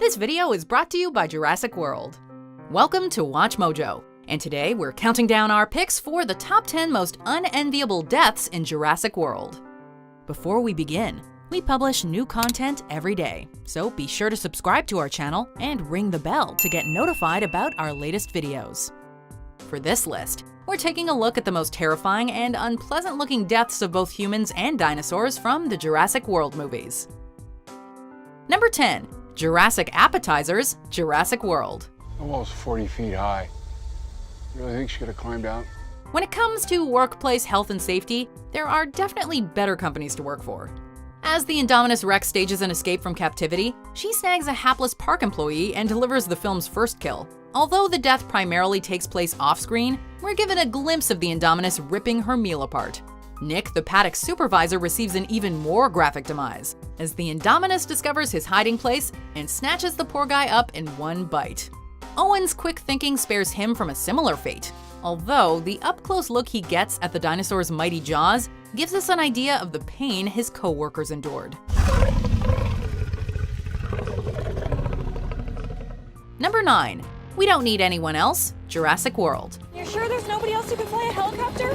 This video is brought to you by Jurassic World. Welcome to WatchMojo, and today we're counting down our picks for the top 10 most unenviable deaths in Jurassic World. Before we begin, we publish new content every day, so be sure to subscribe to our channel and ring the bell to get notified about our latest videos. For this list, we're taking a look at the most terrifying and unpleasant-looking deaths of both humans and dinosaurs from the Jurassic World movies. Number 10. Jurassic Appetizers, Jurassic World. The wall's 40 feet high. You really think she could have climbed out? When it comes to workplace health and safety, there are definitely better companies to work for. As the Indominus Rex stages an escape from captivity, she snags a hapless park employee and delivers the film's first kill. Although the death primarily takes place off-screen, we're given a glimpse of the Indominus ripping her meal apart. Nick, the paddock supervisor, receives an even more graphic demise, as the Indominus discovers his hiding place and snatches the poor guy up in one bite. Owen's quick thinking spares him from a similar fate, although the up-close look he gets at the dinosaur's mighty jaws gives us an idea of the pain his co-workers endured. Number 9. We don't need anyone else, Jurassic World. You're sure there's nobody else who can fly a helicopter?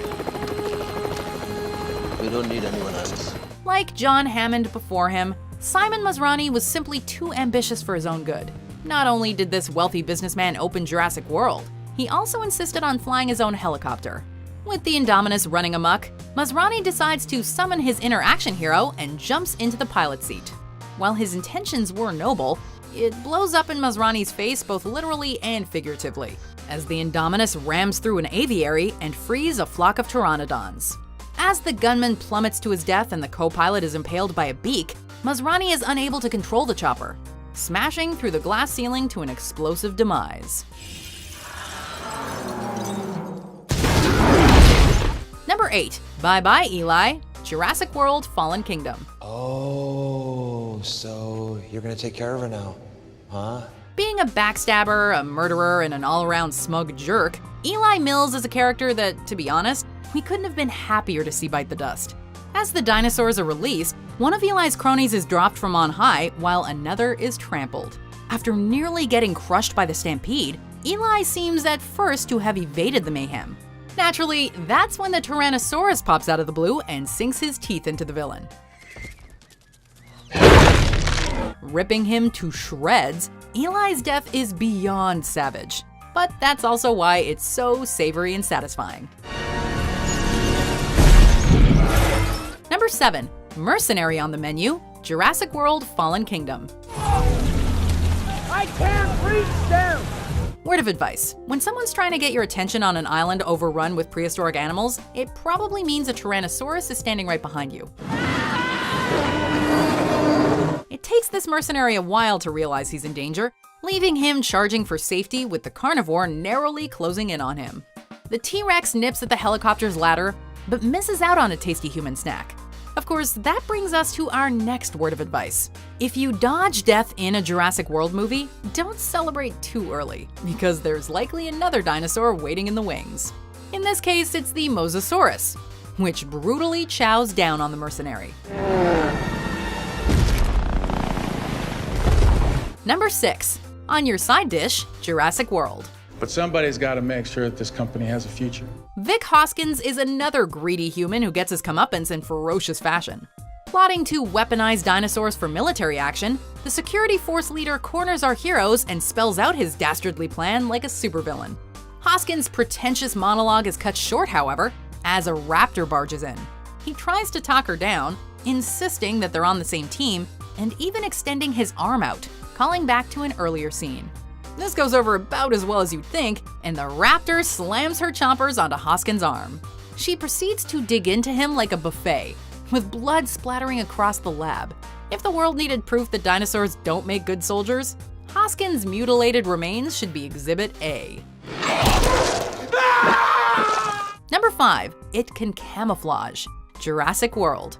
We don't need anyone else. Like John Hammond before him, Simon Masrani was simply too ambitious for his own good. Not only did this wealthy businessman open Jurassic World, he also insisted on flying his own helicopter. With the Indominus running amok, Masrani decides to summon his inner action hero and jumps into the pilot seat. While his intentions were noble, it blows up in Masrani's face both literally and figuratively, as the Indominus rams through an aviary and frees a flock of pteranodons. As the gunman plummets to his death and the co-pilot is impaled by a beak, Masrani is unable to control the chopper, smashing through the glass ceiling to an explosive demise. Number 8. Bye Eli, Jurassic World Fallen Kingdom. Oh, so you're gonna take care of her now, huh? Being a backstabber, a murderer, and an all-around smug jerk, Eli Mills is a character that, to be honest, we couldn't have been happier to see bite the dust. As the dinosaurs are released, one of Eli's cronies is dropped from on high while another is trampled. After nearly getting crushed by the stampede, Eli seems at first to have evaded the mayhem. Naturally, that's when the Tyrannosaurus pops out of the blue and sinks his teeth into the villain, ripping him to shreds. Eli's death is beyond savage, but that's also why it's so savory and satisfying. Number 7. Mercenary on the menu, Jurassic World Fallen Kingdom. I can't reach them! Word of advice: when someone's trying to get your attention on an island overrun with prehistoric animals, it probably means a Tyrannosaurus is standing right behind you. It takes this mercenary a while to realize he's in danger, leaving him charging for safety with the carnivore narrowly closing in on him. The T-Rex nips at the helicopter's ladder, but misses out on a tasty human snack. Of course, that brings us to our next word of advice. If you dodge death in a Jurassic World movie, don't celebrate too early, because there's likely another dinosaur waiting in the wings. In this case, it's the Mosasaurus, which brutally chows down on the mercenary. Number 6. On your side dish, Jurassic World. But somebody's got to make sure that this company has a future. Vic Hoskins is another greedy human who gets his comeuppance in ferocious fashion. Plotting to weaponize dinosaurs for military action, the security force leader corners our heroes and spells out his dastardly plan like a supervillain. Hoskins' pretentious monologue is cut short, however, as a raptor barges in. He tries to talk her down, insisting that they're on the same team, and even extending his arm out, calling back to an earlier scene. This goes over about as well as you'd think, and the raptor slams her chompers onto Hoskins' arm. She proceeds to dig into him like a buffet, with blood splattering across the lab. If the world needed proof that dinosaurs don't make good soldiers, Hoskins' mutilated remains should be Exhibit A. Number 5. It can camouflage, Jurassic World.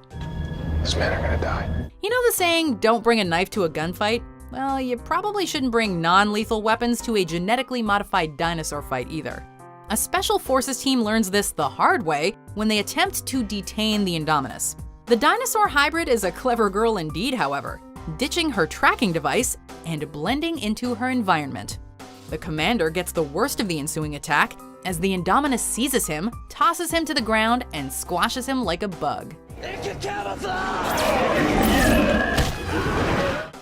These men are gonna die. You know the saying, don't bring a knife to a gunfight? Well, you probably shouldn't bring non-lethal weapons to a genetically modified dinosaur fight either. A special forces team learns this the hard way when they attempt to detain the Indominus. The dinosaur hybrid is a clever girl indeed, however, ditching her tracking device and blending into her environment. The commander gets the worst of the ensuing attack as the Indominus seizes him, tosses him to the ground, and squashes him like a bug.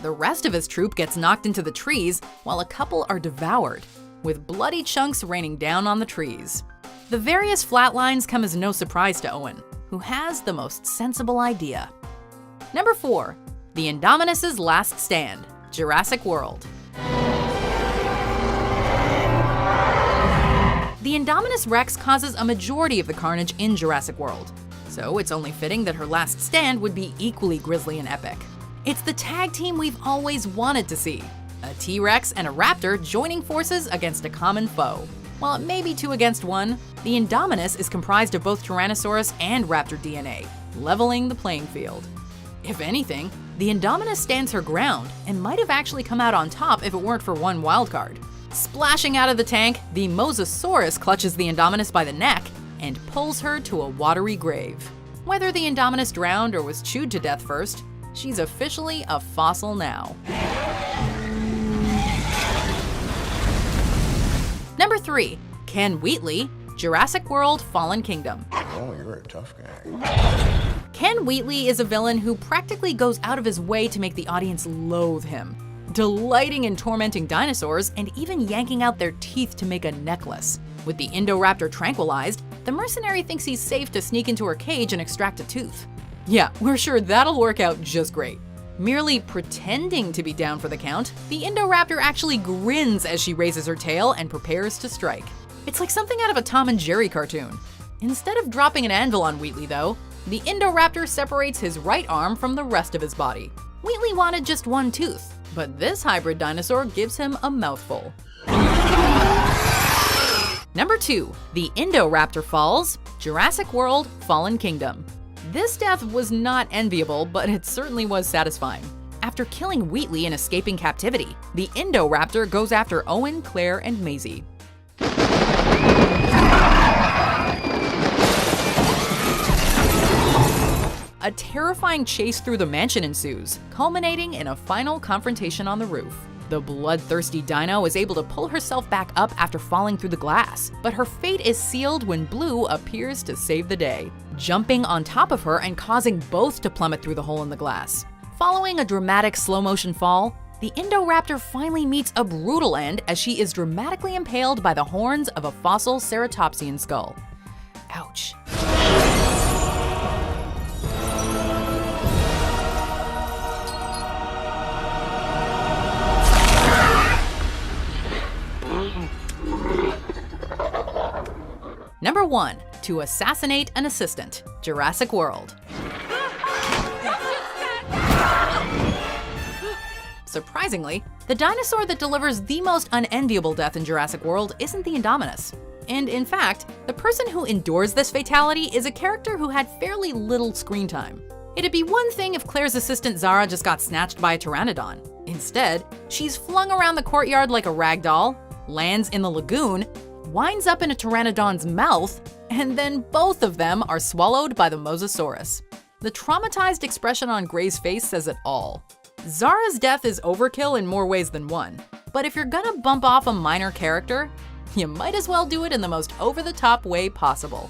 The rest of his troop gets knocked into the trees while a couple are devoured, with bloody chunks raining down on the trees. The various flatlines come as no surprise to Owen, who has the most sensible idea. Number 4. The Indominus' Last Stand, Jurassic World. The Indominus Rex causes a majority of the carnage in Jurassic World, so it's only fitting that her last stand would be equally grisly and epic. It's the tag team we've always wanted to see, a T-Rex and a Raptor joining forces against a common foe. While it may be 2 against 1, the Indominus is comprised of both Tyrannosaurus and Raptor DNA, leveling the playing field. If anything, the Indominus stands her ground and might have actually come out on top if it weren't for one wildcard. Splashing out of the tank, the Mosasaurus clutches the Indominus by the neck and pulls her to a watery grave. Whether the Indominus drowned or was chewed to death first, she's officially a fossil now. Number 3. Ken Wheatley, Jurassic World Fallen Kingdom. Oh, you're a tough guy. Ken Wheatley is a villain who practically goes out of his way to make the audience loathe him, delighting in tormenting dinosaurs and even yanking out their teeth to make a necklace. With the Endo Raptor tranquilized, the mercenary thinks he's safe to sneak into her cage and extract a tooth. Yeah, we're sure that'll work out just great. Merely pretending to be down for the count, the Endo Raptor actually grins as she raises her tail and prepares to strike. It's like something out of a Tom and Jerry cartoon. Instead of dropping an anvil on Wheatley though, the Endo Raptor separates his right arm from the rest of his body. Wheatley wanted just one tooth, but this hybrid dinosaur gives him a mouthful. Number 2. The Endo Raptor Falls, Jurassic World Fallen Kingdom. This death was not enviable, but it certainly was satisfying. After killing Wheatley and escaping captivity, the Endo Raptor goes after Owen, Claire, and Maisie. A terrifying chase through the mansion ensues, culminating in a final confrontation on the roof. The bloodthirsty dino is able to pull herself back up after falling through the glass, but her fate is sealed when Blue appears to save the day, jumping on top of her and causing both to plummet through the hole in the glass. Following a dramatic slow-motion fall, the Endo Raptor finally meets a brutal end as she is dramatically impaled by the horns of a fossil ceratopsian skull. Ouch. Number 1. To assassinate an assistant, Jurassic World. Surprisingly, the dinosaur that delivers the most unenviable death in Jurassic World isn't the Indominus. And in fact, the person who endures this fatality is a character who had fairly little screen time. It'd be one thing if Claire's assistant Zara just got snatched by a pteranodon. Instead, she's flung around the courtyard like a rag doll, lands in the lagoon, winds up in a pteranodon's mouth, and then both of them are swallowed by the Mosasaurus. The traumatized expression on Gray's face says it all. Zara's death is overkill in more ways than one, but if you're gonna bump off a minor character, you might as well do it in the most over-the-top way possible.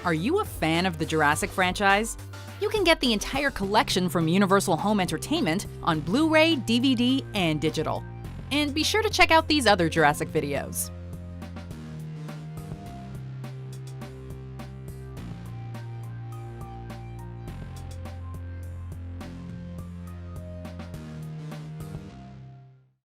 Are you a fan of the Jurassic franchise? You can get the entire collection from Universal Home Entertainment on Blu-ray, DVD, and digital. And be sure to check out these other Jurassic videos.